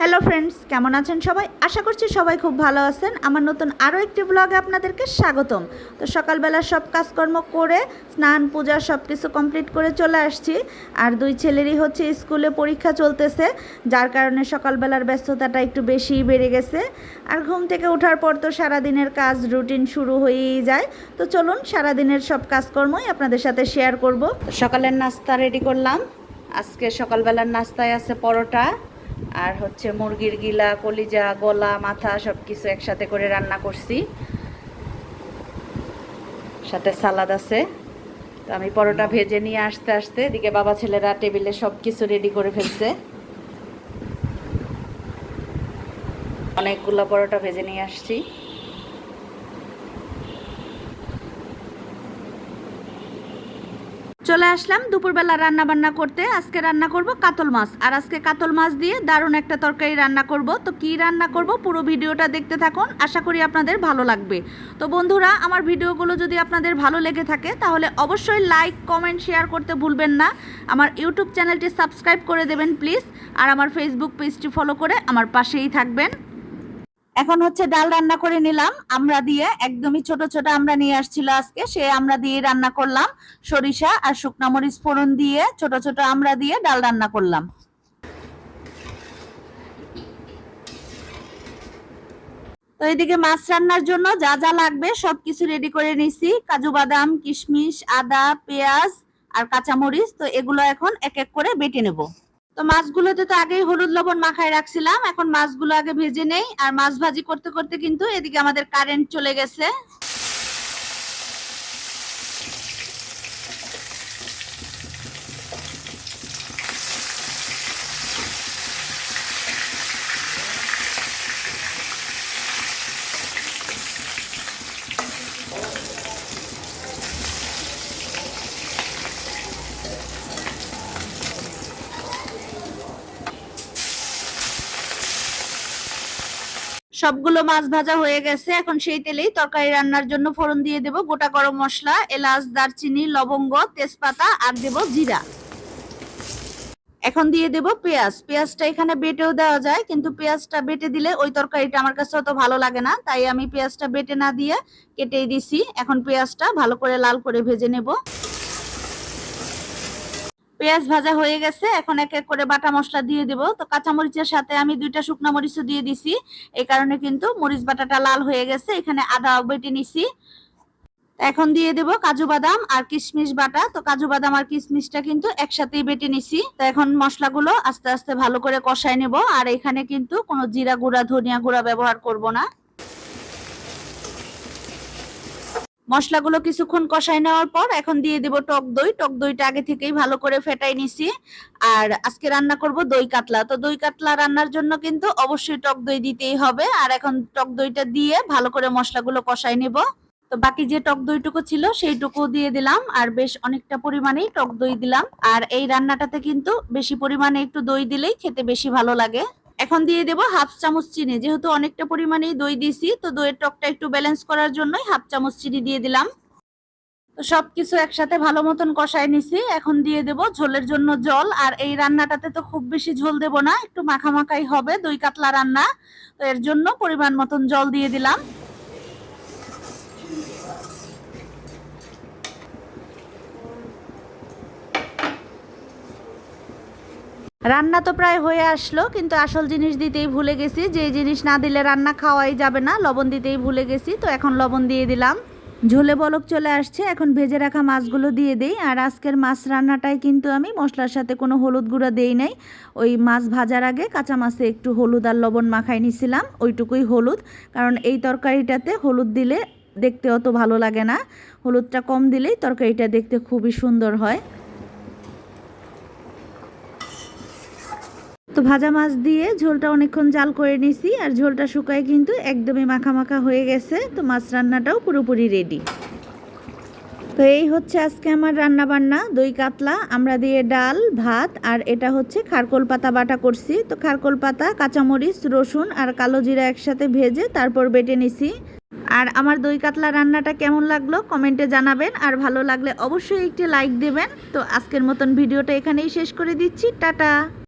Hello friends, কেমন আছেন সবাই? আশা করছি সবাই খুব ভালো আছেন। আমার নতুন আরও একটি ব্লগে আপনাদেরকে স্বাগতম। তো সকালবেলা সব কাজকর্ম করে স্নান পূজা সব কিছু কমপ্লিট করে চলে আসছি। আর দুই ছেলেরই হচ্ছে স্কুলে পরীক্ষা চলতেছে, যার কারণে সকালবেলার ব্যস্ততাটা একটু বেশিই বেড়ে গেছে। আর ঘুম থেকে ওঠার পর তো সারাদিনের কাজ রুটিন শুরু হয়েই যায়। তো চলুন সারাদিনের সব কাজকর্মই আপনাদের সাথে শেয়ার করব। সকালের নাস্তা রেডি করলাম। আজকে সকালবেলার নাস্তায় আছে পরোটা আর হচ্ছে মুরগির গিলা, কলিজা, গলা, মাথা সব কিছু একসাথে করে রান্না করছি, সাথে সালাদ আছে। তো আমি পরোটা ভেজে নিয়ে আসতে আসতে এদিকে বাবা ছেলেরা টেবিলে সব কিছু রেডি করে ফেলছে। অনেকগুলো পরোটা ভেজে নিয়ে আসছি। চলে আসলাম দুপুরবেলা রান্না বান্না করতে। আজকে রান্না করব কাতল মাছ, আর আজকে কাতল মাছ দিয়ে দারুণ একটা তরকারি রান্না করব। তো কি রান্না করব পুরো ভিডিওটা দেখতে থাকুন, আশা করি আপনাদের ভালো লাগবে। তো বন্ধুরা, আমার ভিডিওগুলো যদি আপনাদের ভালো লেগে থাকে তাহলে অবশ্যই লাইক, কমেন্ট, শেয়ার করতে ভুলবেন না। আমার ইউটিউব চ্যানেলটি সাবস্ক্রাইব করে দেবেন প্লিজ, আর আমার ফেসবুক পেজটি ফলো করে আমার পাশেই থাকবেন। এখন হচ্ছে ডাল রান্না করে নিলাম আমড়া দিয়ে, একদমই ছোট ছোট আমড়া নিয়ে আসছিল আজকে, সে আমড়া দিয়ে রান্না করলাম। সরিষা আর শুকনা মরিচ ফোড়ন দিয়ে ছোট ছোট আমড়া দিয়ে ডাল রান্না করলাম। তো এইদিকে মাছ রান্নার জন্য যা যা লাগবে সবকিছু রেডি করে নিছি। কাজু বাদাম, কিশমিশ, আদা, পেঁয়াজ আর কাঁচামরিচ। তো এগুলো এখন এক এক করে বেটে নেব। তো মাছগুলোতে তো আগেই হলুদ লবণ মাখায় রাখছিলাম, এখন মাছগুলো আগে ভেজে নেই। আর মাছ ভাজি করতে করতে কিন্তু এদিকে আমাদের কারেন্ট চলে গেছে। সবগুলো মাছ ভাজা হয়ে গেছে। এখন সেই তেলেই তরকারি রান্নার জন্য ফোড়ন দিয়ে দেব গোটা গরম মশলা, এলাচ, দারচিনি, লবঙ্গ, তেজপাতা আর দেব জিরা। এখন দিয়ে দেব পেঁয়াজ। পেঁয়াজটা এখানে বেটেও দেওয়া যায়, কিন্তু পেঁয়াজটা বেটে দিলে ওই তরকারিটা আমার কাছে অত ভালো লাগে না, তাই আমি পেঁয়াজটা বেটে না দিয়ে কেটেই দিছি। এখন পেঁয়াজটা ভালো করে লাল করে ভেজে নেব। পেঁয়াজ ভাজা হয়ে গেছে, এখন এক এক করে বাটা মশলা দিয়ে দেব। তো কাঁচামরিচের সাথে আমি 2টা শুকনা মরিচও দিয়ে দিছি, এই কারণে কিন্তু মরিচ বাটাটা লাল হয়ে গেছে। এখানে আদা বেটে নিছি। এখন দিয়ে দেব কাজু বাদাম আর কিশমিশ বাটা। তো কাজু বাদাম আর কিশমিশটা কিন্তু একসাথেই বেটে নিছি। তো এখন মশলাগুলো আস্তে আস্তে ভালো করে কষায় নেব। আর এখানে কিন্তু কোনো জিরা গুঁড়া, ধনিয়া গুঁড়া ব্যবহার করব না। মশলাগুলো কিছুক্ষণ কষাই নেওয়ার পর এখন দিয়ে দেব টক দই। টক দইটা আগে থেকেই ভালো করে ফেটাই নিছি। আর আজকে রান্না করব দই কাতলা। তো দই কাতলা রান্নার জন্য কিন্তু অবশ্যই টক দই দিতেই হবে। আর এখন টক দইটা দিয়ে ভালো করে মশলাগুলো কষাই নেব। তো বাকি যে টক দইটুকু ছিল সেইটুকু দিয়ে দিলাম, আর বেশ অনেকটা পরিমাণেই টক দই দিলাম। আর এই রান্নাটাতে কিন্তু বেশি পরিমাণে একটু দই দিলেই খেতে বেশি ভালো লাগে। এখন দিয়ে দেব হাফ চামচ চিনি, যেহেতু অনেকটা পরিমাণেই দই দিছি, তো দইয়ের টকটা একটু ব্যালেন্স করার জন্যই হাফ চামচ চিনি দিয়ে দিলাম। তো সবকিছু একসাথে ভালো মতন কষায় নিছি। এখন দিয়ে দেব ঝোলের জন্য জল। আর এই রান্নাটাতে তো খুব বেশি ঝোল দেব না, একটু মাখা মাখাই হবে, দই কাতলা রান্না। তো এর জন্য পরিমাণ মতন জল দিয়ে দিলাম। রান্না তো প্রায় হয়ে আসলো, কিন্তু আসল জিনিস দিতেই ভুলে গেছি। যে জিনিস না দিলে রান্না খাওয়াই যাবে না, লবণ দিতেই ভুলে গেছি। তো এখন লবণ দিয়ে দিলাম। ঝোলে বলক চলে আসছে, এখন ভেজে রাখা মাছগুলো দিয়ে দেই। আর আজকের মাছ রান্নাটাই কিন্তু আমি মশলার সাথে কোনো হলুদ গুঁড়া দেই নাই। ওই মাছ ভাজার আগে কাঁচা মাছে একটু হলুদ আর লবণ মাখাই নিছিলাম, ওইটুকুই হলুদ। কারণ এই তরকারিটাতে হলুদ দিলে দেখতে অত ভালো লাগে না, হলুদটা কম দিলেই তরকারিটা দেখতে খুবই সুন্দর হয়। তো ভাজা মাছ দিয়ে ঝোলটা অনেকক্ষণ জাল করে নিছি, আর ঝোলটা শুকায় কিন্তু একদমই মাখা মাখা হয়ে গেছে। তো মাছ রান্নাটাও পুরোপুরি রেডি। তো এই হচ্ছে আজকে আমার রান্না বান্না, দই কাতলা, আমরা দিয়ে ডাল, ভাত, আর এটা হচ্ছে খারকোল পাতা বাটা করছি। তো খারকোল পাতা, কাঁচামরিচ, রসুন আর কালো জিরা একসাথে ভেজে তারপর বেটে নিছি। আর আমার দই কাতলা রান্নাটা কেমন লাগলো কমেন্টে জানাবেন, আর ভালো লাগলে অবশ্যই একটি লাইক দেবেন। তো আজকের মতন ভিডিওটা এখানেই শেষ করে দিচ্ছি। টাটা।